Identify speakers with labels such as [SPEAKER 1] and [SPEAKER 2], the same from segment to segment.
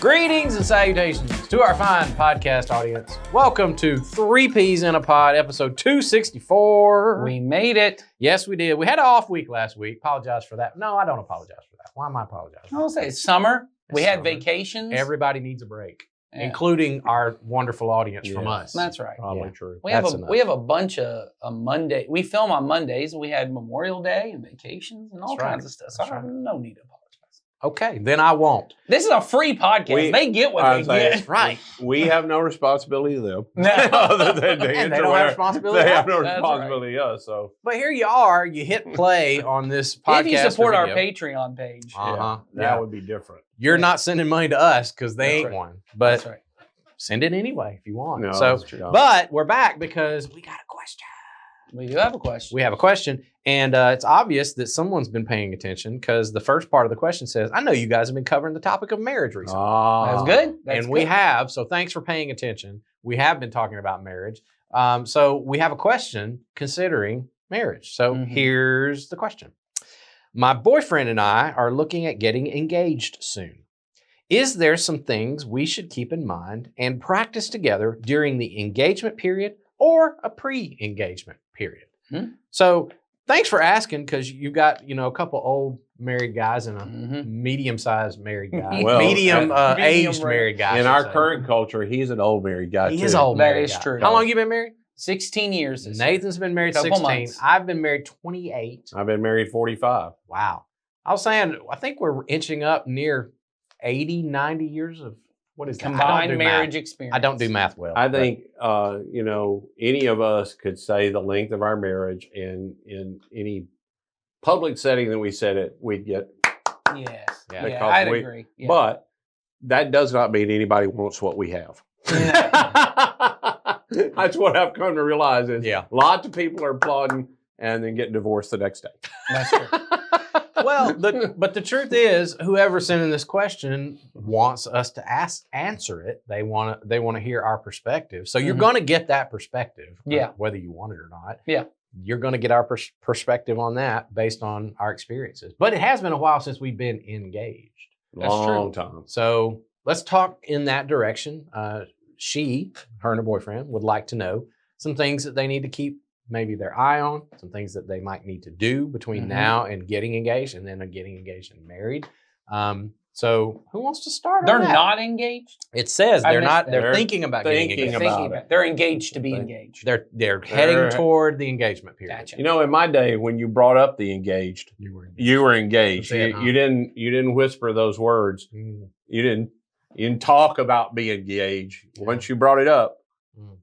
[SPEAKER 1] Greetings and salutations to our fine podcast audience. Welcome to 3 Peas in a Pod, episode 264.
[SPEAKER 2] We made it.
[SPEAKER 1] Yes, we did. We had an off week last week. Apologize for that. No, I don't apologize for that. Why am I apologizing?
[SPEAKER 2] I'll say it's summer. We had
[SPEAKER 1] summer.
[SPEAKER 2] vacations.
[SPEAKER 1] Everybody needs a break,
[SPEAKER 2] Yeah.
[SPEAKER 1] including our wonderful audience from us.
[SPEAKER 2] That's right.
[SPEAKER 3] Probably
[SPEAKER 1] Yeah.
[SPEAKER 3] true.
[SPEAKER 2] We
[SPEAKER 1] That's
[SPEAKER 2] have
[SPEAKER 1] enough.
[SPEAKER 2] we have a bunch of Monday. We film on Mondays. We had Memorial Day and vacations and all
[SPEAKER 1] That's right.
[SPEAKER 2] kinds of stuff. So
[SPEAKER 1] That's
[SPEAKER 2] I have no need to apologize.
[SPEAKER 1] Okay, then I won't.
[SPEAKER 2] This is a free podcast. They get what they get.
[SPEAKER 1] Right.
[SPEAKER 3] We have no responsibility to them.
[SPEAKER 2] No.
[SPEAKER 3] Other than to
[SPEAKER 1] And
[SPEAKER 3] answer
[SPEAKER 1] they don't have
[SPEAKER 3] whatever-
[SPEAKER 1] responsibility.
[SPEAKER 3] They have no
[SPEAKER 2] That's
[SPEAKER 3] responsibility to us. So
[SPEAKER 1] But here you are. You hit play on this podcast.
[SPEAKER 2] If you support
[SPEAKER 1] or
[SPEAKER 2] our
[SPEAKER 1] video.
[SPEAKER 2] Patreon page.
[SPEAKER 1] Uh-huh.
[SPEAKER 3] that
[SPEAKER 1] Yeah.
[SPEAKER 3] would be different.
[SPEAKER 1] You're not sending money to us because they
[SPEAKER 2] That's
[SPEAKER 1] ain't
[SPEAKER 2] right.
[SPEAKER 1] one. But
[SPEAKER 2] That's right.
[SPEAKER 1] send it anyway if you want.
[SPEAKER 3] No,
[SPEAKER 1] so,
[SPEAKER 3] that's true.
[SPEAKER 1] but we're back because we got a question.
[SPEAKER 2] We do have a question.
[SPEAKER 1] We have a question, and it's obvious that someone's been paying attention because the first part of the question says, "I know you guys have been covering the topic of marriage recently."
[SPEAKER 2] That's good. That's
[SPEAKER 1] and we
[SPEAKER 2] good.
[SPEAKER 1] have, so thanks for paying attention. We have been talking about marriage. So we have a question considering marriage. So
[SPEAKER 2] Mhm.
[SPEAKER 1] here's the question. My boyfriend and I are looking at getting engaged soon. Is there some things we should keep in mind and practice together during the engagement period or a pre-engagement period?
[SPEAKER 2] Hmm.
[SPEAKER 1] So thanks for asking because you got, a couple old married guys and a
[SPEAKER 2] Mhm.
[SPEAKER 1] medium-sized married guy.
[SPEAKER 3] Well,
[SPEAKER 1] medium
[SPEAKER 2] medium
[SPEAKER 1] aged
[SPEAKER 2] rare.
[SPEAKER 1] married guy. I
[SPEAKER 3] In
[SPEAKER 1] should
[SPEAKER 3] our
[SPEAKER 1] say.
[SPEAKER 3] current culture, he's an old married guy.
[SPEAKER 1] He
[SPEAKER 3] too.
[SPEAKER 1] is old
[SPEAKER 2] That
[SPEAKER 1] married
[SPEAKER 2] is
[SPEAKER 1] guy.
[SPEAKER 2] true.
[SPEAKER 1] How long you been married?
[SPEAKER 2] 16 years. this year.
[SPEAKER 1] Nathan's been married
[SPEAKER 2] Couple
[SPEAKER 1] 16.
[SPEAKER 2] months.
[SPEAKER 1] I've been married 28.
[SPEAKER 3] I've been married 45.
[SPEAKER 1] Wow. I was saying, I think we're inching up near 80, 90 years of, what is that? I don't
[SPEAKER 2] Combined
[SPEAKER 1] do
[SPEAKER 2] marriage
[SPEAKER 1] math.
[SPEAKER 2] experience.
[SPEAKER 1] I don't do math well.
[SPEAKER 3] I
[SPEAKER 1] but
[SPEAKER 3] think, any of us could say the length of our marriage, and in any public setting that we said it, we'd get.
[SPEAKER 2] Yes.
[SPEAKER 1] Yeah.
[SPEAKER 2] Yeah,
[SPEAKER 3] Because
[SPEAKER 2] I'd
[SPEAKER 3] we-
[SPEAKER 2] agree. Yeah.
[SPEAKER 3] But that does not mean anybody wants what we have. That's what I've come to realize is
[SPEAKER 1] Yeah.
[SPEAKER 3] lots of people are applauding and then getting divorced the next day.
[SPEAKER 2] That's true.
[SPEAKER 1] well, but the truth is, whoever's sending this question wants us to answer it. They want to hear our perspective. So you're
[SPEAKER 2] Mhm.
[SPEAKER 1] going to get that perspective,
[SPEAKER 2] Yeah.
[SPEAKER 1] whether you want it or not.
[SPEAKER 2] Yeah.
[SPEAKER 1] You're going to get our perspective on that based on our experiences. But it has been a while since we've been engaged.
[SPEAKER 2] That's
[SPEAKER 3] Long time.
[SPEAKER 1] So let's talk in that direction. Her and her boyfriend would like to know some things that they need to keep maybe their eye on, some things that they might need to do between
[SPEAKER 2] Mhm.
[SPEAKER 1] now and getting engaged and then getting engaged and married. So who wants to start
[SPEAKER 2] They're
[SPEAKER 1] on that?
[SPEAKER 2] not engaged.
[SPEAKER 1] It says
[SPEAKER 2] I
[SPEAKER 1] they're
[SPEAKER 2] missed
[SPEAKER 1] not,
[SPEAKER 2] that.
[SPEAKER 1] they're
[SPEAKER 3] They're
[SPEAKER 1] thinking about getting
[SPEAKER 3] thinking
[SPEAKER 1] engaged.
[SPEAKER 3] about
[SPEAKER 2] Thinking
[SPEAKER 3] it.
[SPEAKER 2] They're engaged to be
[SPEAKER 3] Think-
[SPEAKER 2] engaged.
[SPEAKER 1] They're heading
[SPEAKER 3] They're-
[SPEAKER 1] toward the engagement period.
[SPEAKER 2] Gotcha.
[SPEAKER 3] You know, in my day, when you brought up the engaged,
[SPEAKER 1] You were
[SPEAKER 3] you were engaged.
[SPEAKER 1] That's it, huh?
[SPEAKER 3] You didn't whisper those words.
[SPEAKER 1] Mm,
[SPEAKER 3] You didn't talk about being engaged. Once you brought it up,
[SPEAKER 1] mm.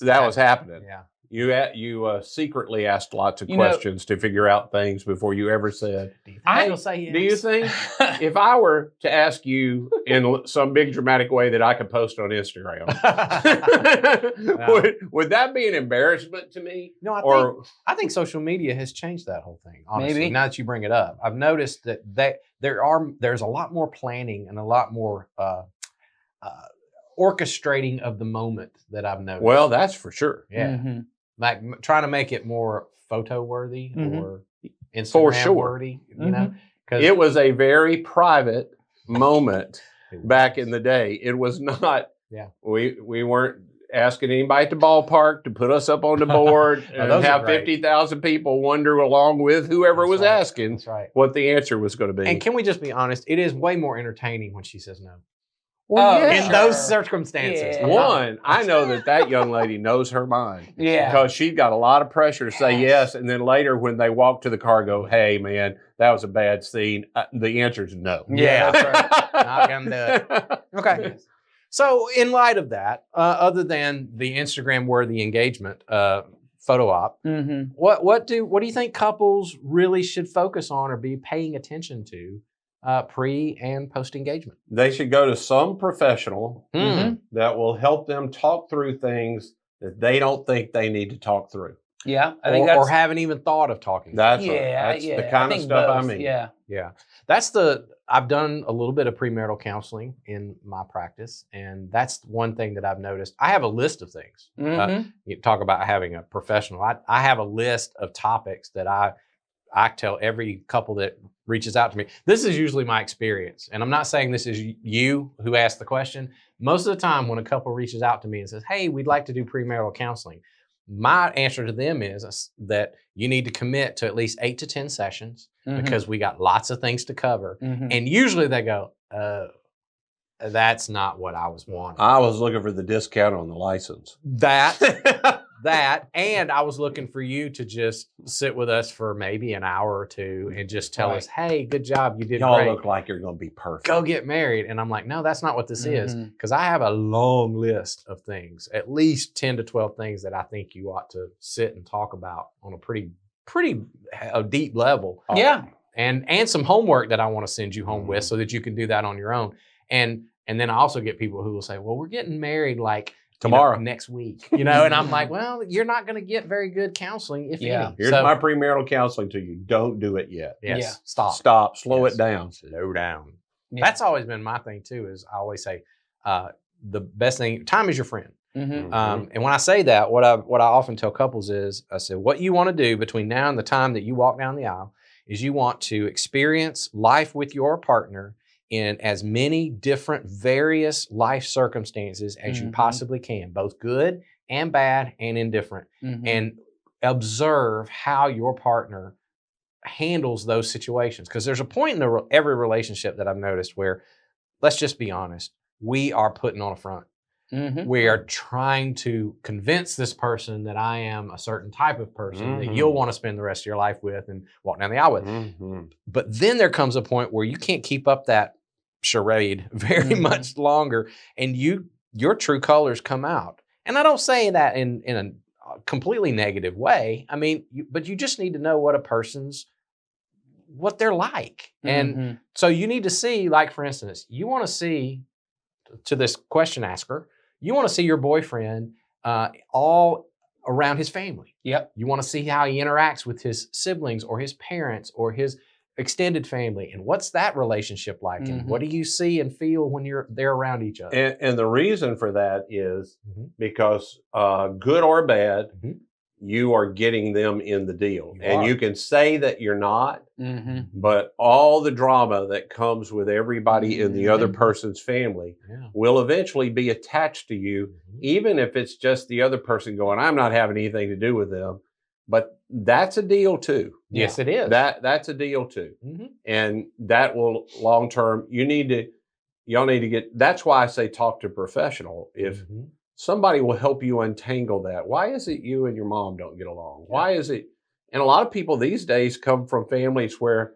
[SPEAKER 3] that was happening.
[SPEAKER 1] Yeah.
[SPEAKER 3] You secretly asked lots of
[SPEAKER 2] You know-
[SPEAKER 3] questions to figure out things before you ever said.
[SPEAKER 1] Do you think
[SPEAKER 2] I-
[SPEAKER 1] you'll say yes?
[SPEAKER 3] Do you think if I were to ask you in some big dramatic way that I could post on Instagram, would that be an embarrassment to me?
[SPEAKER 1] No,
[SPEAKER 3] Or
[SPEAKER 1] I think social media has changed that whole thing. Honestly,
[SPEAKER 2] Maybe.
[SPEAKER 1] now that you bring it up, I've noticed that there's a lot more planning and a lot more orchestrating of the moment that I've noticed.
[SPEAKER 3] well, that's for sure.
[SPEAKER 1] yeah,
[SPEAKER 2] Mhm.
[SPEAKER 1] like trying to make it more photo worthy
[SPEAKER 2] Mhm.
[SPEAKER 1] or
[SPEAKER 3] For
[SPEAKER 1] Instagram
[SPEAKER 3] sure.
[SPEAKER 1] worthy. You know, because
[SPEAKER 3] It was a very private moment back in the day. It was not.
[SPEAKER 1] Yeah.
[SPEAKER 3] We weren't asking anybody at the ballpark to put us up on the board
[SPEAKER 1] Oh,
[SPEAKER 3] and
[SPEAKER 1] those are
[SPEAKER 3] have
[SPEAKER 1] great.
[SPEAKER 3] 50,000 people wonder along with whoever
[SPEAKER 1] That's
[SPEAKER 3] was
[SPEAKER 1] right.
[SPEAKER 3] asking
[SPEAKER 1] That's right.
[SPEAKER 3] what the answer was going to be.
[SPEAKER 1] And can we just be honest? It is way more entertaining when she says no.
[SPEAKER 2] Oh,
[SPEAKER 3] yeah.
[SPEAKER 1] In
[SPEAKER 2] sure.
[SPEAKER 1] those circumstances.
[SPEAKER 2] Yeah.
[SPEAKER 3] One, I know that young lady knows her mind
[SPEAKER 2] Yeah.
[SPEAKER 3] because she's got a lot of pressure to say
[SPEAKER 2] Yes.
[SPEAKER 3] yes, and then later when they walk to the car, go, "Hey, man, that was a bad scene." The answer is no.
[SPEAKER 1] Yeah,
[SPEAKER 2] that's right.
[SPEAKER 1] Not gonna do it. Okay. So, in light of that, other than the Instagram-worthy engagement photo op,
[SPEAKER 2] Mm-hmm.
[SPEAKER 1] what do you think couples really should focus on or be paying attention to pre and post engagement?
[SPEAKER 3] They should go to some professional
[SPEAKER 2] Mhm.
[SPEAKER 3] that will help them talk through things that they don't think they need to talk through.
[SPEAKER 2] Yeah, I think
[SPEAKER 1] Or
[SPEAKER 2] that's
[SPEAKER 1] haven't even thought of talking.
[SPEAKER 3] That's
[SPEAKER 2] yeah,
[SPEAKER 3] that's
[SPEAKER 2] yeah.
[SPEAKER 3] the kind of
[SPEAKER 2] think
[SPEAKER 3] stuff I
[SPEAKER 2] both.
[SPEAKER 3] mean.
[SPEAKER 2] Yeah.
[SPEAKER 1] Yeah, I've done a little bit of premarital counseling in my practice, and that's one thing that I've noticed. I have a list of things.
[SPEAKER 2] Mhm.
[SPEAKER 1] You talk about having a professional. I have a list of topics that I tell every couple that reaches out to me, this is usually my experience. And I'm not saying this is you who asked the question. Most of the time when a couple reaches out to me and says, hey, we'd like to do premarital counseling, my answer to them is that you need to commit to at least 8 to 10 sessions because we got lots of things to cover. And usually they go, that's not what I was wanting.
[SPEAKER 3] I was looking for the discount on the license.
[SPEAKER 1] That, and I was looking for you to just sit with us for maybe an hour or two and just tell us, hey, good job, you did
[SPEAKER 3] Y'all
[SPEAKER 1] great.
[SPEAKER 3] look like you're going to be perfect.
[SPEAKER 1] Go get married. And I'm like, no, that's not what this is. Because I have a long list of things, at least 10 to 12 things that I think you ought to sit and talk about on a pretty deep level.
[SPEAKER 2] Yeah.
[SPEAKER 1] And some homework that I want to send you home with so that you can do that on your own. And then I also get people who will say, well, we're getting married like
[SPEAKER 3] tomorrow,
[SPEAKER 1] next week, and I'm like, well, you're not going to get very good counseling if any.
[SPEAKER 3] Here's my premarital counseling to you. Don't do it yet.
[SPEAKER 1] Yes.
[SPEAKER 2] Yeah.
[SPEAKER 1] Stop.
[SPEAKER 3] Slow it down.
[SPEAKER 1] Slow down.
[SPEAKER 2] Yeah.
[SPEAKER 1] That's always been my thing too, is I always say, the best thing, time is your friend. And when I say that, what I often tell couples is, I said, what you want to do between now and the time that you walk down the aisle is you want to experience life with your partner in as many different various life circumstances as you possibly can, both good and bad and indifferent, and observe how your partner handles those situations. Because there's a point in every relationship that I've noticed where, let's just be honest, we are putting on a front. We are trying to convince this person that I am a certain type of person that you'll want to spend the rest of your life with and walk down the aisle with. But then there comes a point where you can't keep up that charade very much longer, and your true colors come out. And I don't say that in a completely negative way. I mean, but you just need to know what they're like. And so you need to see, like, for instance, you want to see, to this question asker, you want to see your boyfriend all around his family.
[SPEAKER 2] Yep.
[SPEAKER 1] You want to see how he interacts with his siblings or his parents or his extended family, and what's that relationship like, and what do you see and feel when they're around each other?
[SPEAKER 3] And the reason for that is because good or bad, you are getting them in the deal. You can say that you're not, but all the drama that comes with everybody in the other person's family will eventually be attached to you, even if it's just the other person going, I'm not having anything to do with them. But that's a deal too.
[SPEAKER 1] Yes, it is.
[SPEAKER 3] That's a deal too. And that will long term, y'all need to get, that's why I say talk to a professional. If somebody will help you untangle that. Why is it you and your mom don't get along? Why is it? And a lot of people these days come from families where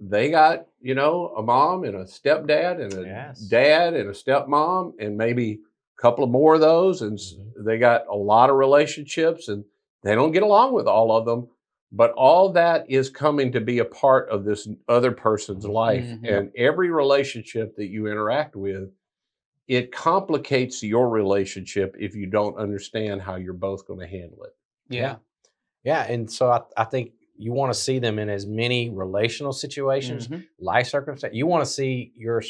[SPEAKER 3] they got, a mom and a stepdad and a dad and a stepmom and maybe a couple of more of those. And they got a lot of relationships and they don't get along with all of them. But all that is coming to be a part of this other person's life. And every relationship that you interact with, it complicates your relationship if you don't understand how you're both going to handle it.
[SPEAKER 2] Yeah.
[SPEAKER 1] Yeah. And so I think you want to see them in as many relational situations, life circumstances. You want to see your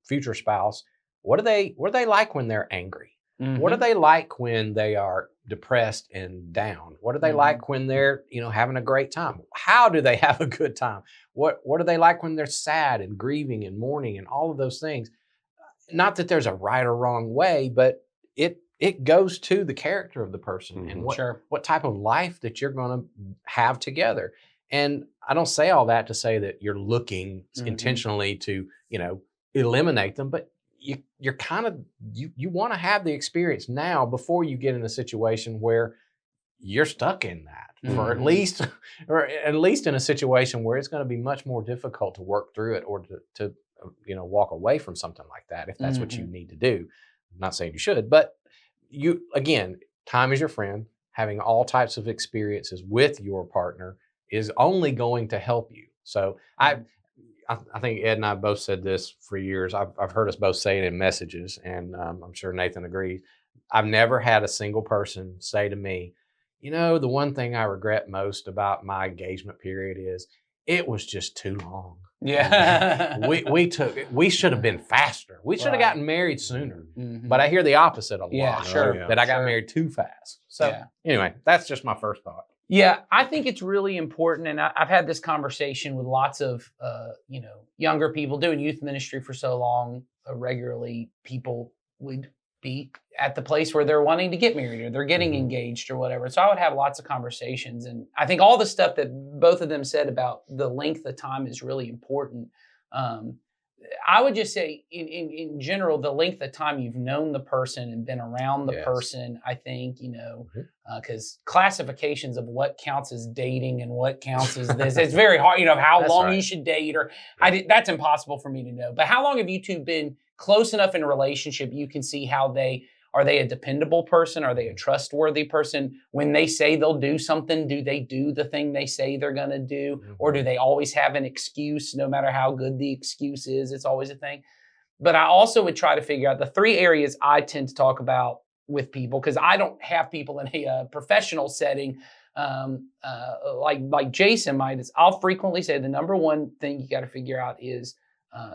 [SPEAKER 1] future spouse, what are they like when they're angry? What are they like when they are depressed and down? What are they like when they're, having a great time? How do they have a good time? What are they like when they're sad and grieving and mourning and all of those things? Not that there's a right or wrong way, but it goes to the character of the person and what type of life that you're going to have together. And I don't say all that to say that you're looking intentionally to, eliminate them, but you're kind of, you want to have the experience now before you get in a situation where you're stuck in that for at least in a situation where it's going to be much more difficult to work through it or to walk away from something like that if that's what you need to do. I'm not saying you should, but time is your friend. Having all types of experiences with your partner is only going to help you. So I think Ed and I both said this for years. I've heard us both say it in messages, and I'm sure Nathan agrees. I've never had a single person say to me, the one thing I regret most about my engagement period is it was just too long.
[SPEAKER 2] Yeah.
[SPEAKER 1] we should have been faster. We should have gotten married sooner. But I hear the opposite a lot.
[SPEAKER 2] Yeah, sure.
[SPEAKER 1] That I got married too fast. So anyway, that's just my first thought.
[SPEAKER 2] Yeah, I think it's really important, and I've had this conversation with lots of younger people doing youth ministry for so long. Regularly, people would be at the place where they're wanting to get married or they're getting engaged or whatever. So I would have lots of conversations, and I think all the stuff that both of them said about the length of time is really important. I would just say, in general, the length of time you've known the person and been around the person, I think, because classifications of what counts as dating and what counts as this, it's very hard, how long you should date, or that's impossible for me to know. But how long have you two been close enough in a relationship you can see how are they a dependable person? Are they a trustworthy person? When they say they'll do something, do they do the thing they say they're going to do? Or do they always have an excuse, no matter how good the excuse is? It's always a thing. But I also would try to figure out the 3 areas I tend to talk about with people, because I don't have people in a professional setting like Jason might. I'll frequently say the number one thing you got to figure out is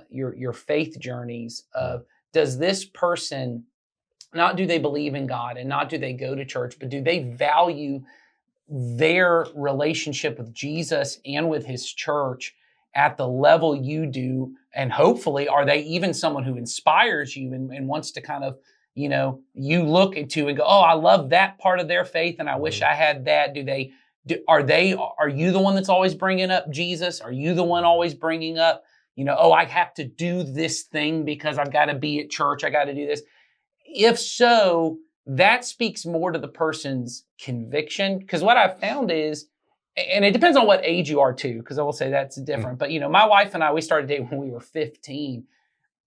[SPEAKER 2] your faith journeys. Does this person, not do they believe in God and not do they go to church, but do they value their relationship with Jesus and with his church at the level you do? And hopefully, are they even someone who inspires you and wants to kind of, you look into and go, oh, I love that part of their faith and I wish I had that. Are you the one that's always bringing up Jesus? Are you the one always bringing up, I have to do this thing because I've got to be at church. I got to do this. If so, that speaks more to the person's conviction. Because what I've found is, and it depends on what age you are too, because I will say that's different. But, my wife and I, we started dating when we were 15.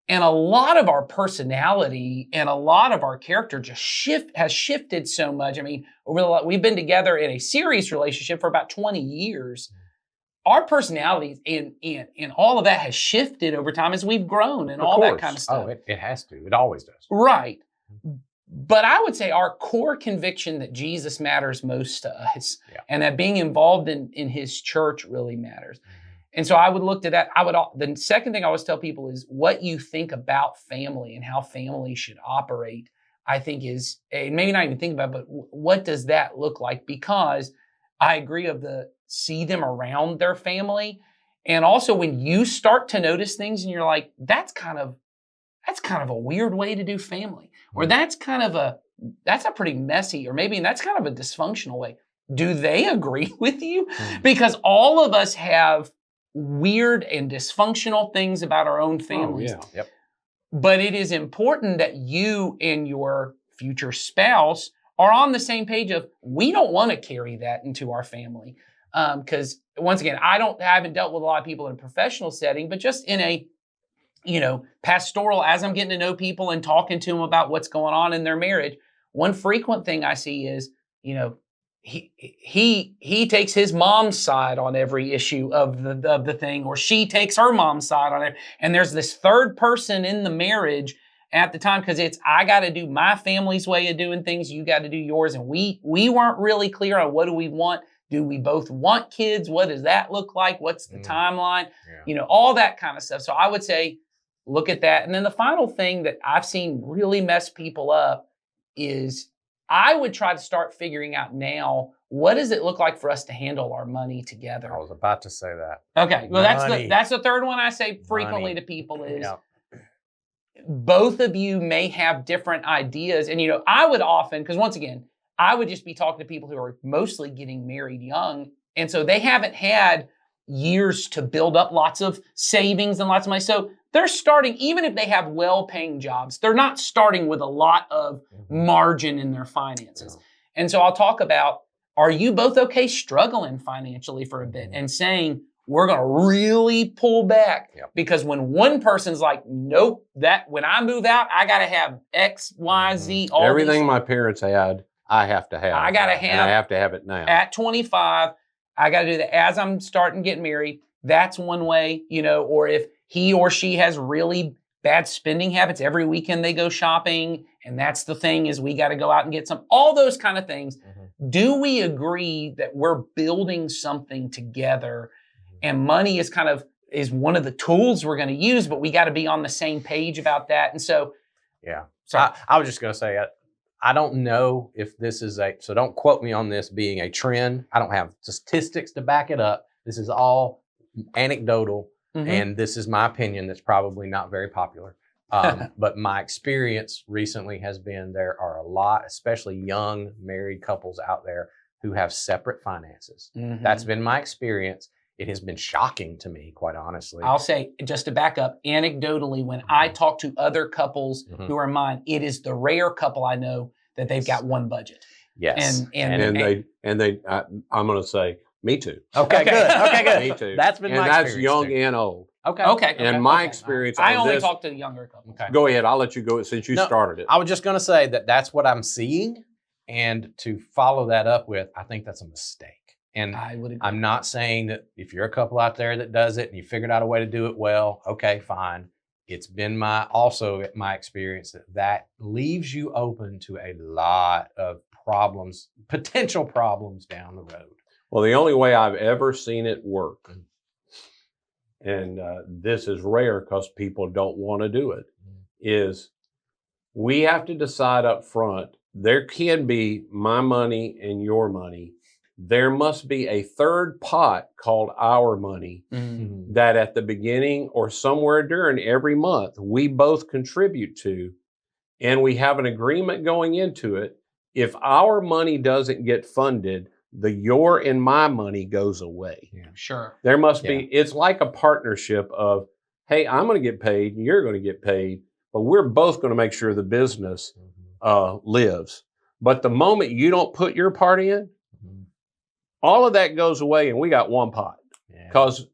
[SPEAKER 2] And a lot of our personality and a lot of our character has shifted so much. I mean, we've been together in a serious relationship for about 20 years. Our personalities and all of that has shifted over time as we've grown and all that kind of stuff.
[SPEAKER 1] Oh, it has to. It always does.
[SPEAKER 2] Right. But I would say our core conviction that Jesus matters most to us and that being involved in his church really matters. And so I would look to that. The second thing I always tell people is what you think about family and how family should operate, I think is, and maybe not even think about it, but what does that look like? Because I agree see them around their family. And also when you start to notice things and you're like, that's kind of a weird way to do family, or that's a pretty messy, or maybe that's kind of a dysfunctional way. Do they agree with you? Because all of us have weird and dysfunctional things about our own families.
[SPEAKER 1] Oh, yeah. Yep.
[SPEAKER 2] But it is important that you and your future spouse are on the same page of, we don't want to carry that into our family. Because once again, I haven't dealt with a lot of people in a professional setting, but just in a, pastoral, as I'm getting to know people and talking to them about what's going on in their marriage, one frequent thing I see is, he takes his mom's side on every issue of the thing, or she takes her mom's side on it. And there's this third person in the marriage at the time, because I got to do my family's way of doing things. You got to do yours. And we weren't really clear on what do we want. Do we both want kids? What does that look like? What's the timeline? Yeah. All that kind of stuff. So I would say, look at that. And then the final thing that I've seen really mess people up is I would try to start figuring out now, what does it look like for us to handle our money together?
[SPEAKER 1] I was about to say that.
[SPEAKER 2] Okay. Well, that's the third one I say frequently to people is both of you may have different ideas. And, I would often, because once again, I would just be talking to people who are mostly getting married young. And so they haven't had years to build up lots of savings and lots of money. So they're starting, even if they have well-paying jobs, they're not starting with a lot of margin in their finances. And so I'll talk about, are you both okay struggling financially for a bit and saying, we're going to really pull back? Because when one person's like, nope, when I move out, I got to have X, Y, Z, all
[SPEAKER 3] everything my parents had, I have to have.
[SPEAKER 2] I got to have.
[SPEAKER 3] And I have to have it now.
[SPEAKER 2] At 25, I got to do that. As I'm starting getting married, that's one way, or if he or she has really bad spending habits, every weekend they go shopping, and that's the thing is we got to go out and get all those kind of things. Do we agree that we're building something together, and money is one of the tools we're going to use, but we got to be on the same page about that. And so,
[SPEAKER 1] So I was just going to say, I don't know if this is so don't quote me on this being a trend. I don't have statistics to back it up. This is all anecdotal, and this is my opinion that's probably not very popular. But my experience recently has been there are a lot, especially young married couples out there who have separate finances. That's been my experience. It has been shocking to me, quite honestly.
[SPEAKER 2] I'll say, just to back up, anecdotally, when I talk to other couples who are mine, it is the rare couple I know that they've got one budget.
[SPEAKER 1] Yes.
[SPEAKER 3] I'm going to say, me too.
[SPEAKER 1] Okay, good. Okay, good.
[SPEAKER 3] Me too.
[SPEAKER 1] That's been my
[SPEAKER 3] that's
[SPEAKER 1] experience
[SPEAKER 3] young
[SPEAKER 1] too.
[SPEAKER 3] and old.
[SPEAKER 2] Okay.
[SPEAKER 3] And my experience
[SPEAKER 2] I
[SPEAKER 3] on
[SPEAKER 2] only
[SPEAKER 3] this,
[SPEAKER 2] talk to the younger couples.
[SPEAKER 1] Okay.
[SPEAKER 3] go ahead. I'll let you go since you started it.
[SPEAKER 1] I was just going to say that's what I'm seeing. And to follow that up with, I think that's a mistake. And
[SPEAKER 2] I would agree.
[SPEAKER 1] I'm not saying that if you're a couple out there that does it and you figured out a way to do it well, okay, fine. It's been my experience that leaves you open to a lot of problems, potential problems down the road.
[SPEAKER 3] Well, the only way I've ever seen it work, and this is rare because people don't want to do it, is we have to decide up front, there can be my money and your money. There must be a third pot called our money that at the beginning or somewhere during every month, we both contribute to, and we have an agreement going into it. If our money doesn't get funded, the your and my money goes away.
[SPEAKER 1] Yeah.
[SPEAKER 2] Sure.
[SPEAKER 3] There must be, it's like a partnership of, hey, I'm going to get paid and you're going to get paid, but we're both going to make sure the business lives. But the moment you don't put your part in, all of that goes away and we got one pot. Because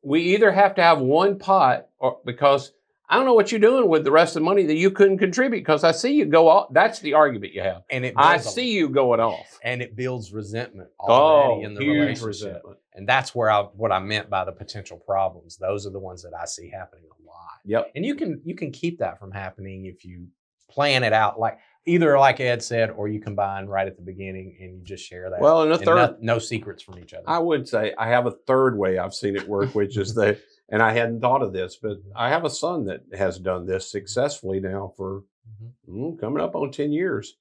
[SPEAKER 3] we either have to have one pot or because I don't know what you're doing with the rest of the money that you couldn't contribute because I see you go off. That's the argument you have.
[SPEAKER 1] And
[SPEAKER 3] I see you going off.
[SPEAKER 1] And it builds resentment already in the
[SPEAKER 3] huge
[SPEAKER 1] relationship.
[SPEAKER 3] resentment.
[SPEAKER 1] And that's where what I meant by the potential problems. Those are the ones that I see happening a lot.
[SPEAKER 3] Yep.
[SPEAKER 1] And you can keep that from happening if you plan it out, like either like Ed said, or you combine right at the beginning and you just share that.
[SPEAKER 3] Well, and a third,
[SPEAKER 1] no secrets from each other.
[SPEAKER 3] I would say I have a third way I've seen it work, which is and I hadn't thought of this, but I have a son that has done this successfully now for coming up on 10 years.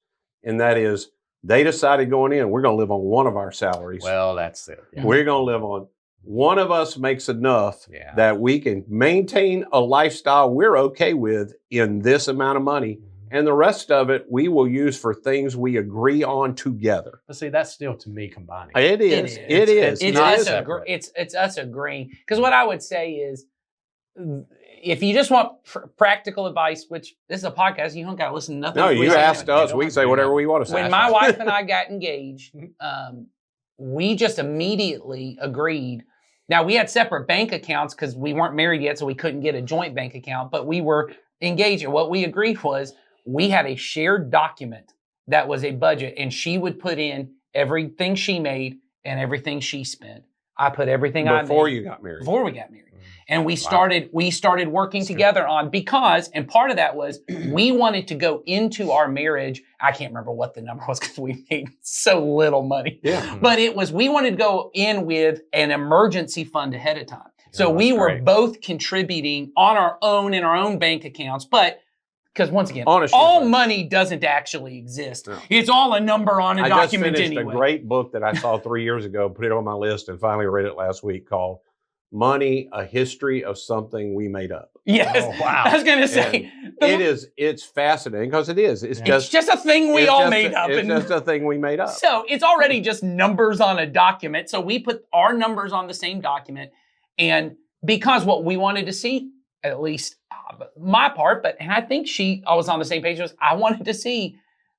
[SPEAKER 3] And that is, they decided going in, we're going to live on one of our salaries.
[SPEAKER 1] Well, that's it. Yeah.
[SPEAKER 3] We're going to live on one of us makes enough that we can maintain a lifestyle we're okay with in this amount of money. And the rest of it, we will use for things we agree on together.
[SPEAKER 1] But see, that's still to me combining.
[SPEAKER 3] It is. It is.
[SPEAKER 2] It's us agreeing. Because what I would say is, if you just want practical advice, which this is a podcast, you don't got to listen to nothing.
[SPEAKER 3] No, you asked us. We can say whatever we want to say.
[SPEAKER 2] When my wife and I got engaged, we just immediately agreed. Now, we had separate bank accounts because we weren't married yet, so we couldn't get a joint bank account. But we were engaged. And what we agreed was, we had a shared document that was a budget, and she would put in everything she made and everything she spent. I put everything I made.
[SPEAKER 3] Before you got married.
[SPEAKER 2] Before we got married. And we started working together on, because, and part of that was, we wanted to go into our marriage. I can't remember what the number was because we made so little money.
[SPEAKER 3] Yeah.
[SPEAKER 2] But it was, we wanted to go in with an emergency fund ahead of time. So we were both contributing on our own in our own bank accounts, but because once again, all money doesn't actually exist. No. It's all a number on a document anyway. I just finished
[SPEAKER 3] a great book that I saw 3 years ago, put it on my list, and finally read it last week, called Money, A History of Something We Made Up.
[SPEAKER 2] Yes. Oh, wow. I was going to say.
[SPEAKER 3] It's fascinating because it is. It's just
[SPEAKER 2] a thing we all made up.
[SPEAKER 3] It's just a thing we made up.
[SPEAKER 2] So it's already just numbers on a document. So we put our numbers on the same document. And because what we wanted to see, at least my part, and I think I was on the same page as I wanted to see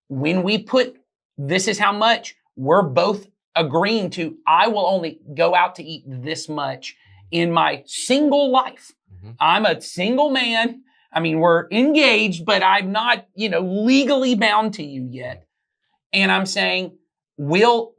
[SPEAKER 2] when we put, this is how much we're both agreeing to, I will only go out to eat this much in my single life. I'm a single man. I mean, we're engaged, but I'm not, legally bound to you yet. And I'm saying, will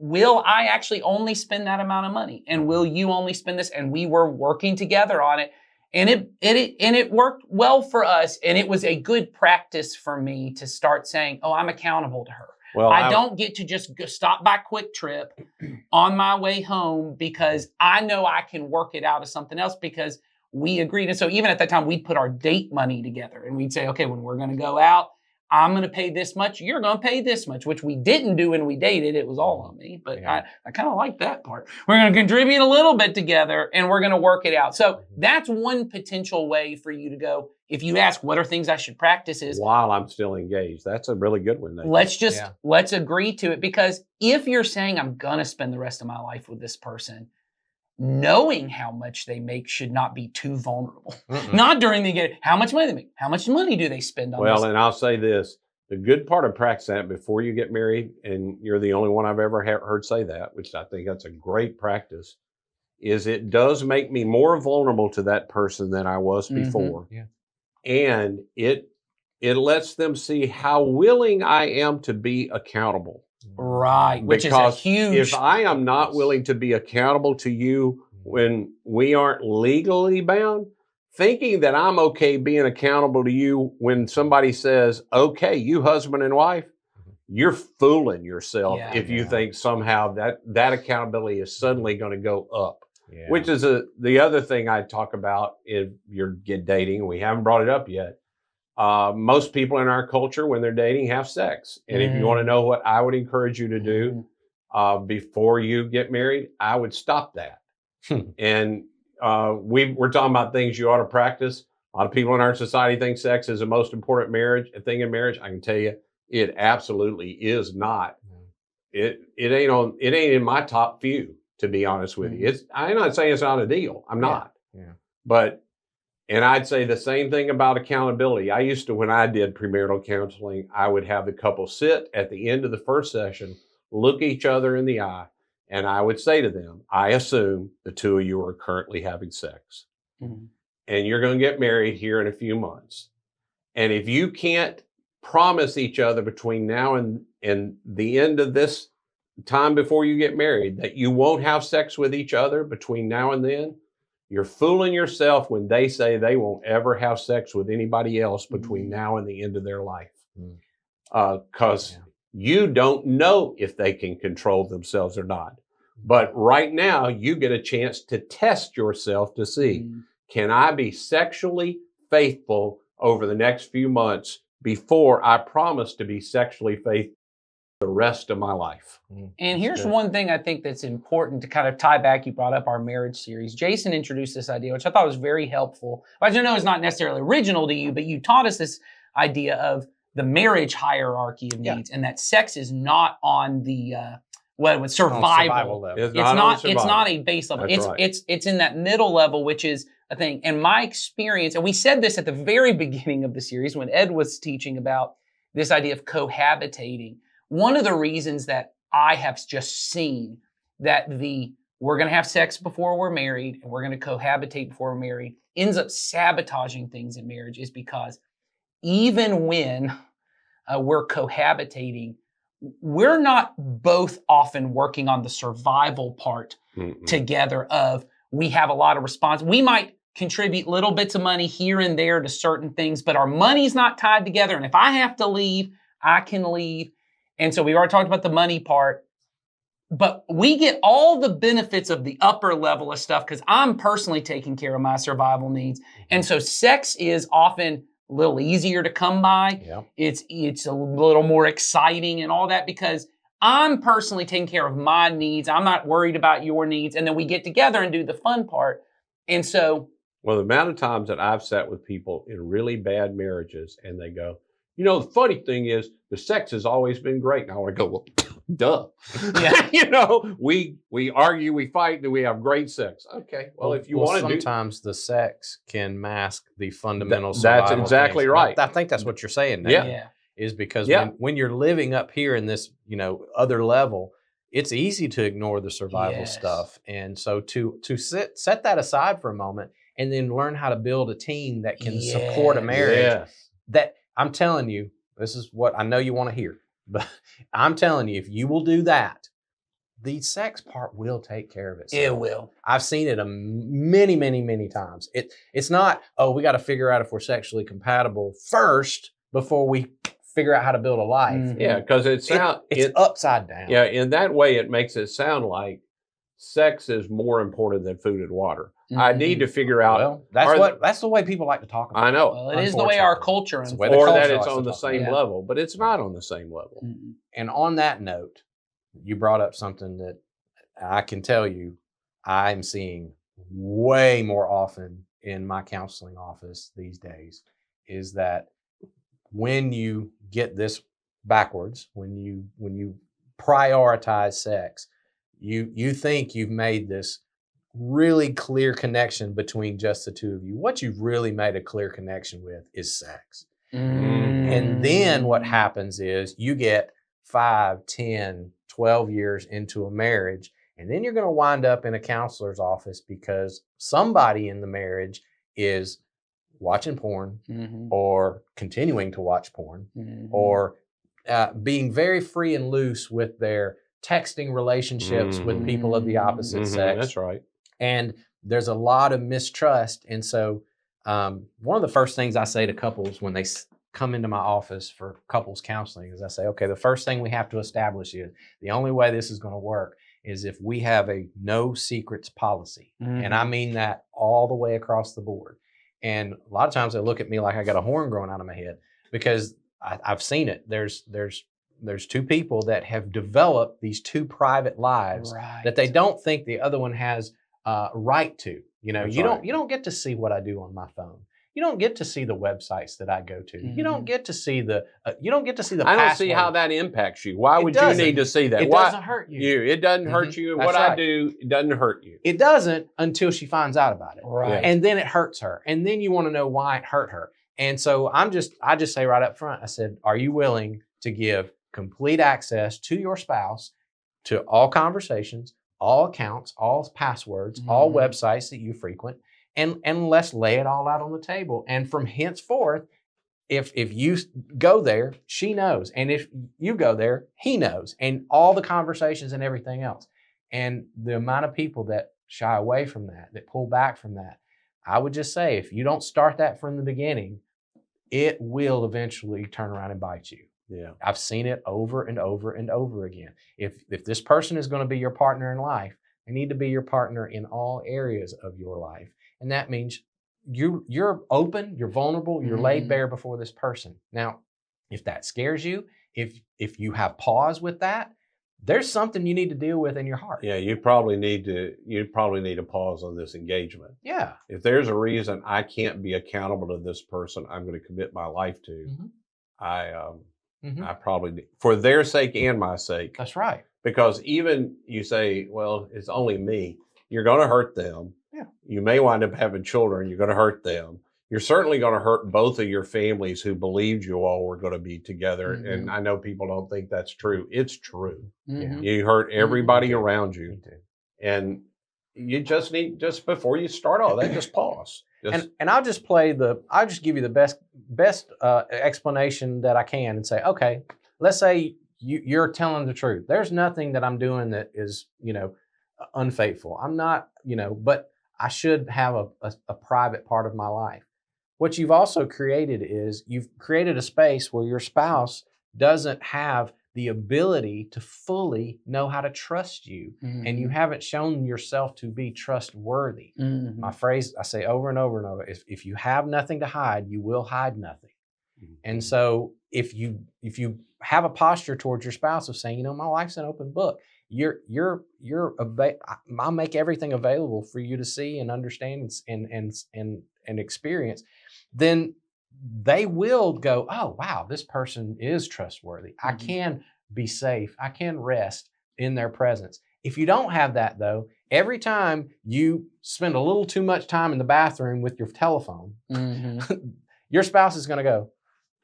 [SPEAKER 2] I actually only spend that amount of money? And will you only spend this? And we were working together on it. And it worked well for us. And it was a good practice for me to start saying, oh, I'm accountable to her. Well, I don't get to just stop by Quick Trip on my way home because I know I can work it out of something else because we agreed. And so even at that time, we'd put our date money together and we'd say, okay, when we're going to go out, I'm going to pay this much, you're going to pay this much, which we didn't do when we dated. It was all on me, but
[SPEAKER 1] Yeah.
[SPEAKER 2] I kind of like that part. We're going to contribute a little bit together and we're going to work it out. So that's one potential way for you to go. If you ask what are things I should practice is
[SPEAKER 3] While I'm still engaged. That's a really good one. Nathan.
[SPEAKER 2] let's agree to it, because if you're saying I'm going to spend the rest of my life with this person, knowing how much they make should not be too vulnerable.
[SPEAKER 1] Mm-mm.
[SPEAKER 2] Not during the game. How much money they make? How much money do they spend on
[SPEAKER 3] Well,
[SPEAKER 2] this?
[SPEAKER 3] and I'll say this. The good part of practicing that before you get married, and you're the only one I've ever heard say that, which I think that's a great practice, is it does make me more vulnerable to that person than I was
[SPEAKER 2] Mhm.
[SPEAKER 3] before.
[SPEAKER 1] Yeah.
[SPEAKER 3] And it lets them see how willing I am to be accountable.
[SPEAKER 2] Right, which
[SPEAKER 3] Because
[SPEAKER 2] is a huge.
[SPEAKER 3] If I am not willing to be accountable to you when we aren't legally bound, thinking that I'm okay being accountable to you when somebody says, okay, you husband and wife, you're fooling yourself
[SPEAKER 2] Yeah.
[SPEAKER 3] if you
[SPEAKER 1] Yeah.
[SPEAKER 3] think somehow that accountability is suddenly going to go up.
[SPEAKER 1] Yeah.
[SPEAKER 3] Which is the other thing I talk about if you're dating. We haven't brought it up yet. Most people in our culture, when they're dating, have sex. And if you want to know what I would encourage you to do before you get married, I would stop that. And we're talking about things you ought to practice. A lot of people in our society think sex is the most important thing in marriage. I can tell you, it absolutely is not. It ain't in my top few, to be honest with you. I'm not saying it's not a deal. I'm not.
[SPEAKER 1] Yeah.
[SPEAKER 3] But, and I'd say the same thing about accountability. I used to, when I did premarital counseling, I would have the couple sit at the end of the first session, look each other in the eye, and I would say to them, I assume the two of you are currently having sex.
[SPEAKER 2] Mhm.
[SPEAKER 3] And you're going to get married here in a few months. And if you can't promise each other between now and the end of this time before you get married that you won't have sex with each other between now and then, you're fooling yourself when they say they won't ever have sex with anybody else between now and the end of their life. Because you don't know if they can control themselves or not. But right now, you get a chance to test yourself to see, can I be sexually faithful over the next few months before I promise to be sexually faithful the rest of my life?
[SPEAKER 2] And here's
[SPEAKER 3] good.
[SPEAKER 2] one thing I think that's important to kind of tie back. You brought up our marriage series. Jason introduced this idea, which I thought was very helpful. I don't know it's not necessarily original to you, but you taught us this idea of the marriage hierarchy of needs, and that sex is not on the survival
[SPEAKER 1] level.
[SPEAKER 3] It's
[SPEAKER 2] It's not a base level.
[SPEAKER 3] That's right.
[SPEAKER 2] It's in that middle level, which is a thing. And my experience, and we said this at the very beginning of the series when Ed was teaching about this idea of cohabitating. One of the reasons that I have just seen that we're going to have sex before we're married and we're going to cohabitate before we're married ends up sabotaging things in marriage is because even when we're cohabitating, we're not both often working on the survival part together of we have a lot of response. We might contribute little bits of money here and there to certain things, but our money's not tied together. And if I have to leave, I can leave. And so we already talked about the money part, but we get all the benefits of the upper level of stuff because I'm personally taking care of my survival needs. And so sex is often a little easier to come by.
[SPEAKER 1] Yeah.
[SPEAKER 2] It's a little more exciting and all that because I'm personally taking care of my needs. I'm not worried about your needs. And then we get together and do the fun part. And so,
[SPEAKER 3] well, the amount of times that I've sat with people in really bad marriages and they go, you know, the funny thing is the sex has always been great. And I want to go, well, duh.
[SPEAKER 2] Yeah.
[SPEAKER 3] You know, we argue, we fight, and we have great sex. Okay. Well, if you want to do,
[SPEAKER 1] sometimes the sex can mask the fundamental
[SPEAKER 3] that's
[SPEAKER 1] survival
[SPEAKER 3] exactly
[SPEAKER 1] things.
[SPEAKER 3] right.
[SPEAKER 1] I think that's what you're saying, Nate,
[SPEAKER 2] yeah.
[SPEAKER 1] is because
[SPEAKER 3] Yeah.
[SPEAKER 1] when you're living up here in this, other level, it's easy to ignore the survival
[SPEAKER 2] Yes.
[SPEAKER 1] stuff. And so to set that aside for a moment and then learn how to build a team that can support a
[SPEAKER 2] Yes.
[SPEAKER 1] marriage.
[SPEAKER 3] Yes.
[SPEAKER 1] That I'm telling you, this is what I know you want to hear, but I'm telling you, if you will do that, the sex part will take care of itself.
[SPEAKER 2] It will.
[SPEAKER 1] I've seen it many, many, many times. It's not, we got to figure out if we're sexually compatible first before we figure out how to build a life.
[SPEAKER 2] Mhm.
[SPEAKER 3] Yeah, because
[SPEAKER 1] It's upside down.
[SPEAKER 3] yeah, in that way, it makes it sound like sex is more important than food and water. I need to figure out.
[SPEAKER 1] Well, that's the way people like to talk about
[SPEAKER 3] I know.
[SPEAKER 2] Well, it is the way our
[SPEAKER 1] Unfortunately.
[SPEAKER 2] culture,
[SPEAKER 1] It's the way the
[SPEAKER 3] Or
[SPEAKER 1] culture
[SPEAKER 3] that it's
[SPEAKER 1] likes to
[SPEAKER 3] on the
[SPEAKER 1] talk
[SPEAKER 3] same
[SPEAKER 2] about it.
[SPEAKER 3] level, but it's not on the same level.
[SPEAKER 2] Mm-mm.
[SPEAKER 1] And on that note, you brought up something that I can tell you I'm seeing way more often in my counseling office these days, is that when you get this backwards, when you prioritize sex, you think you've made this really clear connection between just the two of you. What you've really made a clear connection with is sex. And then what happens is you get 5, 10, 12 years into a marriage, and then you're going to wind up in a counselor's office because somebody in the marriage is watching porn
[SPEAKER 2] Mhm.
[SPEAKER 1] or continuing to watch porn
[SPEAKER 2] Mhm.
[SPEAKER 1] or being very free and loose with their texting relationships with people of the opposite sex.
[SPEAKER 3] That's right.
[SPEAKER 1] And there's a lot of mistrust. And so one of the first things I say to couples when they come into my office for couples counseling is I say, okay, the first thing we have to establish is the only way this is going to work is if we have a no secrets policy. And I mean that all the way across the board. And a lot of times they look at me like I got a horn growing out of my head because I've seen it. There's two people that have developed these two private lives
[SPEAKER 2] Right.
[SPEAKER 1] that they don't think the other one has right to. You know,
[SPEAKER 3] That's
[SPEAKER 1] you
[SPEAKER 3] right.
[SPEAKER 1] don't get to see what I do on my phone. You don't get to see the websites that I go to. You don't get to see the
[SPEAKER 3] I don't see
[SPEAKER 1] password.
[SPEAKER 3] how that impacts you. Why
[SPEAKER 1] It
[SPEAKER 3] would you
[SPEAKER 1] doesn't.
[SPEAKER 3] need to see that?
[SPEAKER 1] It
[SPEAKER 3] Why?
[SPEAKER 1] doesn't hurt you.
[SPEAKER 3] It doesn't hurt you.
[SPEAKER 1] That's
[SPEAKER 3] What I
[SPEAKER 1] right.
[SPEAKER 3] do, it doesn't hurt you.
[SPEAKER 1] It doesn't until she finds out about it.
[SPEAKER 2] Right.
[SPEAKER 1] And then it hurts her. And then you want to know why it hurt her. And so I just say right up front, I said, are you willing to give complete access to your spouse to all conversations, all accounts, all passwords, all
[SPEAKER 2] Mhm.
[SPEAKER 1] websites that you frequent, and let's lay it all out on the table. And from henceforth, if you go there, she knows. And if you go there, he knows. And all the conversations and everything else. And the amount of people that shy away from that pull back from that, I would just say, if you don't start that from the beginning, it will eventually turn around and bite you.
[SPEAKER 3] Yeah.
[SPEAKER 1] I've seen it over and over and over again. If this person is going to be your partner in life, they need to be your partner in all areas of your life. And that means you're open, you're vulnerable, you're laid
[SPEAKER 2] Mhm.
[SPEAKER 1] bare before this person. Now, if that scares you, if you have pause with that, there's something you need to deal with in your heart.
[SPEAKER 3] Yeah, you probably need to pause on this engagement.
[SPEAKER 1] Yeah.
[SPEAKER 3] If there's a reason I can't be accountable to this person, I'm going to commit my life to.
[SPEAKER 1] Mhm.
[SPEAKER 3] I probably, for their sake and my sake,
[SPEAKER 1] That's right.
[SPEAKER 3] because even you say, well, it's only me, you're going to hurt them.
[SPEAKER 1] Yeah.
[SPEAKER 3] You may wind up having children. You're going to hurt them. You're certainly going to hurt both of your families who believed you all were going to be together. And I know people don't think that's true. It's true.
[SPEAKER 2] Mhm.
[SPEAKER 3] You hurt everybody
[SPEAKER 1] do.
[SPEAKER 3] around
[SPEAKER 1] Me
[SPEAKER 3] you.
[SPEAKER 1] too.
[SPEAKER 3] And you just need, just before you start all that, just pause. Just,
[SPEAKER 1] And I'll just give you the best explanation that I can and say, okay, let's say you're telling the truth. There's nothing that I'm doing that is, unfaithful. I'm not, but I should have a private part of my life. What you've also created is you've created a space where your spouse doesn't have the ability to fully know how to trust you. And you haven't shown yourself to be trustworthy.
[SPEAKER 2] Mhm.
[SPEAKER 1] My phrase I say over and over and over, if you have nothing to hide, you will hide nothing. And so if you have a posture towards your spouse of saying, my life's an open book, I'll make everything available for you to see and understand and experience, then they will go, oh, wow, this person is trustworthy. I can be safe. I can rest in their presence. If you don't have that, though, every time you spend a little too much time in the bathroom with your telephone,
[SPEAKER 2] Mhm.
[SPEAKER 1] your spouse is going to go,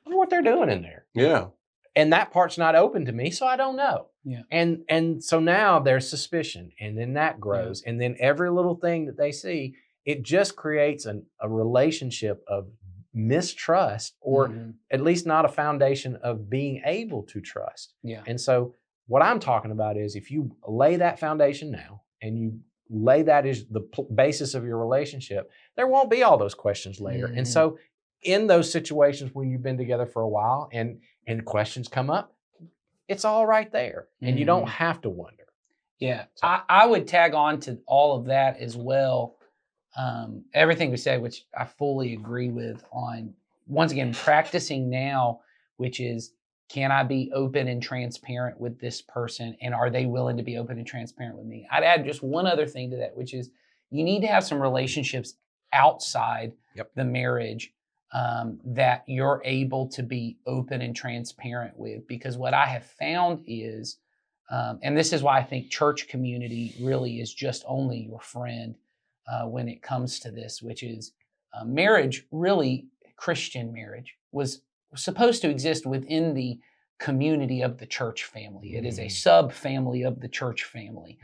[SPEAKER 1] I wonder what they're doing in there.
[SPEAKER 3] yeah.
[SPEAKER 1] And that part's not open to me, so I don't know.
[SPEAKER 2] Yeah.
[SPEAKER 1] And so now there's suspicion, and then that grows. And then every little thing that they see, it just creates a relationship of mistrust, or
[SPEAKER 2] Mhm.
[SPEAKER 1] at least not a foundation of being able to trust.
[SPEAKER 2] Yeah.
[SPEAKER 1] And so what I'm talking about is if you lay that foundation now and you lay that as the basis of your relationship, there won't be all those questions later. And so in those situations when you've been together for a while and questions come up, it's all right there. And you don't have to wonder.
[SPEAKER 2] Yeah,
[SPEAKER 1] So-
[SPEAKER 2] I would tag on to all of that as well. Everything we said, which I fully agree with on, once again, practicing now, which is, can I be open and transparent with this person? And are they willing to be open and transparent with me? I'd add just one other thing to that, which is you need to have some relationships outside the marriage that you're able to be open and transparent with. Because what I have found is, and this is why I think church community really is just only your friend when it comes to this, which is marriage, really Christian marriage, was supposed to exist within the community of the church family. It is a sub-family of the church family.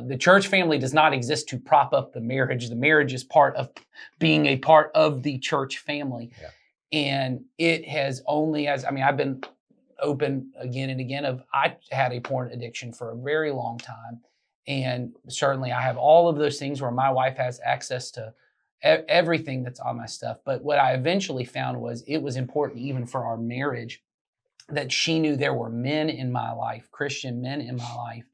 [SPEAKER 2] The church family does not exist to prop up the marriage. The marriage is part of being a part of the church family. Yeah. And it has only, I've been open again and again I had a porn addiction for a very long time. And certainly I have all of those things where my wife has access to everything that's on my stuff. But what I eventually found was it was important even for our marriage that she knew there were men in my life, Christian men in my life,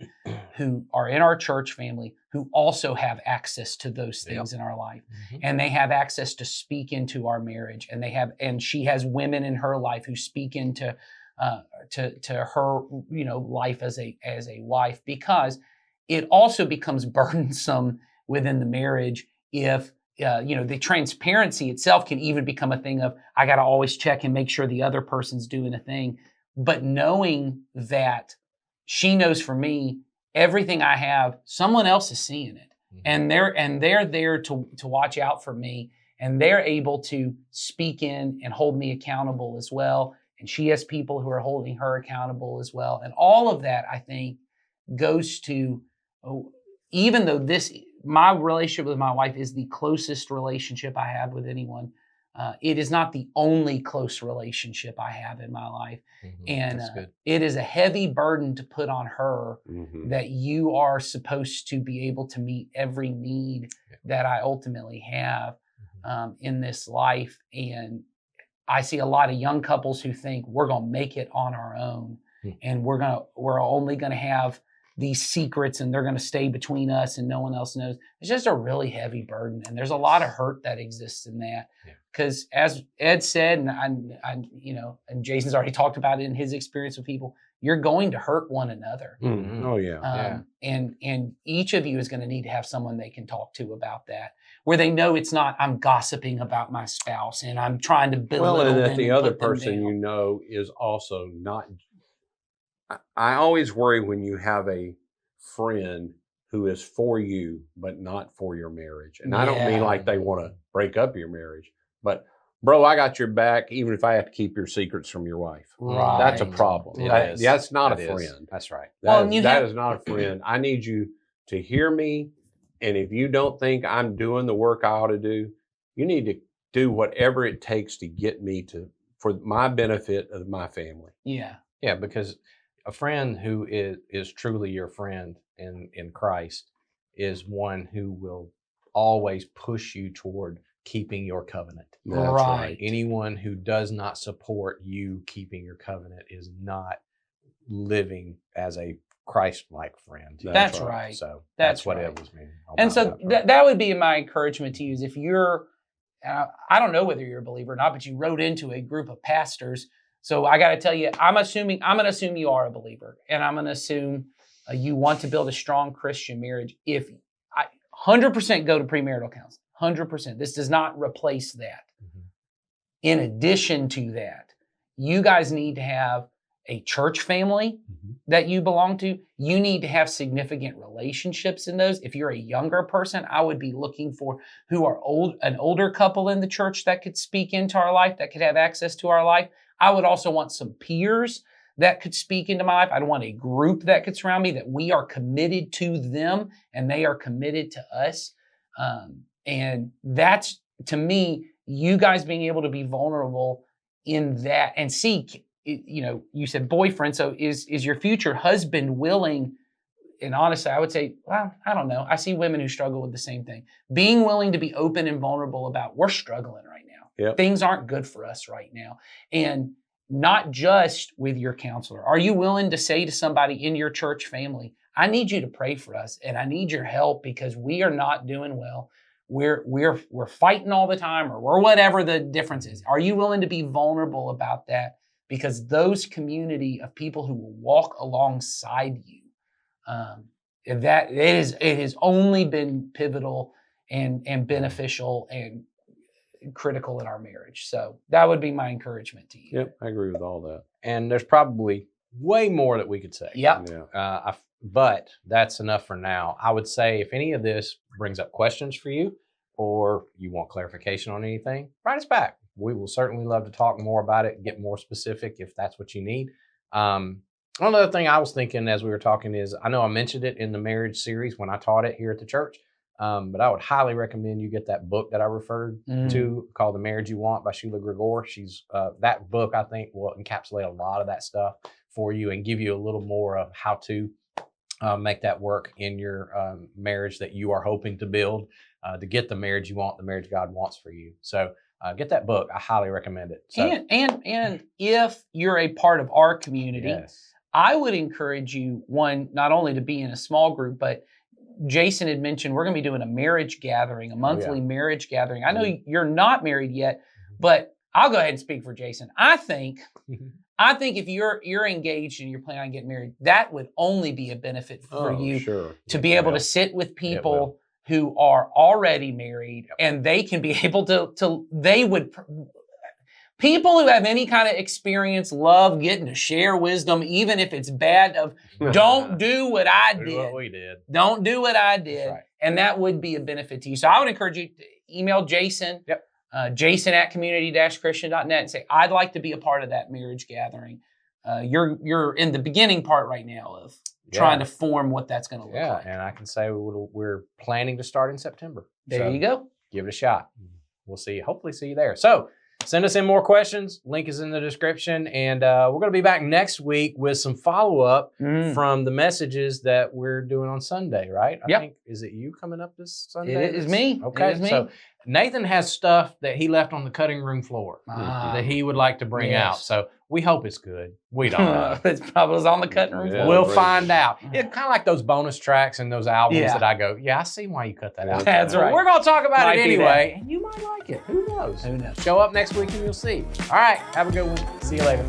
[SPEAKER 2] who are in our church family, who also have access to those things in our life. And they have access to speak into our marriage. And she has women in her life who speak into to her, life as a wife, because it also becomes burdensome within the marriage if the transparency itself can even become a thing of, I got to always check and make sure the other person's doing a thing. But knowing that she knows for me, everything I have, someone else is seeing it. And they're there to watch out for me, and they're able to speak in and hold me accountable as well. And she has people who are holding her accountable as well. And all of that, I think, goes to, even though my relationship with my wife is the closest relationship I have with anyone, it is not the only close relationship I have in my life. And it is a heavy burden to put on her that you are supposed to be able to meet every need that I ultimately have in this life. And I see a lot of young couples who think we're going to make it on our own, and we're only going to have these secrets and they're going to stay between us and no one else knows. It's just a really heavy burden. And there's a lot of hurt that exists in that. Because as Ed said, and Jason's already talked about it in his experience with people, you're going to hurt one another.
[SPEAKER 3] Oh yeah.
[SPEAKER 2] And each of you is going to need to have someone they can talk to about that, where they know it's not, I'm gossiping about my spouse and I'm trying to belittle them.
[SPEAKER 3] And that the other
[SPEAKER 2] put them
[SPEAKER 3] person
[SPEAKER 2] down.
[SPEAKER 3] is also not. I always worry when you have a friend who is for you, but not for your marriage. And I don't mean like they want to break up your marriage, but bro, I got your back, even if I have to keep your secrets from your wife.
[SPEAKER 2] Right.
[SPEAKER 3] That's a problem. That's not a friend.
[SPEAKER 1] That's right.
[SPEAKER 3] That is not a friend. I need you to hear me. And if you don't think I'm doing the work I ought to do, you need to do whatever it takes to get me for my benefit of my family.
[SPEAKER 2] Yeah.
[SPEAKER 1] Yeah, because a friend who is truly your friend in Christ is one who will always push you toward keeping your covenant.
[SPEAKER 3] That's
[SPEAKER 2] right.
[SPEAKER 1] Anyone who does not support you keeping your covenant is not living as a Christ-like friend.
[SPEAKER 2] That's right.
[SPEAKER 1] So
[SPEAKER 2] that's
[SPEAKER 1] what
[SPEAKER 2] right.
[SPEAKER 1] it was meaning.
[SPEAKER 2] And so that would be my encouragement to you is if you're, I don't know whether you're a believer or not, but you wrote into a group of pastors. So I got to tell you, I'm going to assume you are a believer, and I'm going to assume you want to build a strong Christian marriage. If 100% go to premarital counseling, 100%. This does not replace that. In addition to that, you guys need to have a church family that you belong to. You need to have significant relationships in those. If you're a younger person, I would be looking for an older couple in the church that could speak into our life, that could have access to our life. I would also want some peers that could speak into my life. I'd want a group that could surround me, that we are committed to them and they are committed to us. And that's, to me, you guys being able to be vulnerable in that and seek, you said boyfriend. So is your future husband willing? And honestly, I would say, well, I don't know. I see women who struggle with the same thing. Being willing to be open and vulnerable about, we're struggling right now.
[SPEAKER 3] Yep.
[SPEAKER 2] Things aren't good for us right now. And not just with your counselor. Are you willing to say to somebody in your church family, I need you to pray for us, and I need your help because we are not doing well. We're fighting all the time, or whatever the difference is. Are you willing to be vulnerable about that? Because those community of people who will walk alongside you, it has only been pivotal and beneficial and critical in our marriage. So that would be my encouragement to you.
[SPEAKER 3] Yep, I agree with all that.
[SPEAKER 1] And there's probably way more that we could say.
[SPEAKER 2] Yep.
[SPEAKER 3] Yeah.
[SPEAKER 1] But that's enough for now. I would say if any of this brings up questions for you or you want clarification on anything, write us back. We will certainly love to talk more about it, get more specific if that's what you need. Another thing I was thinking as we were talking is, I know I mentioned it in the marriage series when I taught it here at the church, but I would highly recommend you get that book that I referred to called The Marriage You Want by Sheila Gregor. She's that book, I think, will encapsulate a lot of that stuff for you and give you a little more of how to make that work in your marriage that you are hoping to build to get the marriage you want, the marriage God wants for you. So get that book. I highly recommend it. So,
[SPEAKER 2] and if you're a part of our community,
[SPEAKER 1] yes.
[SPEAKER 2] I would encourage you, one, not only to be in a small group, but Jason had mentioned we're going to be doing a marriage gathering, a monthly marriage gathering. I know you're not married yet, but I'll go ahead and speak for Jason. I think if you're engaged and you're planning on getting married, that would only be a benefit for you to be able to sit with people who are already married, and they can be able people who have any kind of experience love getting to share wisdom, even if it's bad, of don't do what I did.
[SPEAKER 1] Do what we did.
[SPEAKER 2] Don't do what I did.
[SPEAKER 1] Right.
[SPEAKER 2] And that would be a benefit to you. So I would encourage you to email Jason, Jason@community-christian.net, and say, I'd like to be a part of that marriage gathering. You're in the beginning part right now of trying to form what that's going to look like.
[SPEAKER 1] And I can say we're planning to start in September.
[SPEAKER 2] There you go.
[SPEAKER 1] Give it a shot. We'll see. Hopefully see you there. So send us in more questions. Link is in the description. And we're going to be back next week with some follow-up from the messages that we're doing on Sunday, right? I think, is it you coming up this Sunday?
[SPEAKER 2] It is me.
[SPEAKER 1] Okay.
[SPEAKER 2] It is me.
[SPEAKER 1] So Nathan has stuff that he left on the cutting room floor that he would like to bring out. So we hope it's good. We don't know.
[SPEAKER 2] It probably was on the cutting room floor.
[SPEAKER 1] We'll find out. It's kind of like those bonus tracks and those albums that I go, I see why you cut that out.
[SPEAKER 2] That's right.
[SPEAKER 1] We're going to talk about it
[SPEAKER 2] Might be
[SPEAKER 1] anyway. And you might like it. Who knows?
[SPEAKER 2] Who knows?
[SPEAKER 1] Show up next week and you'll see. All right. Have a good one. See you later.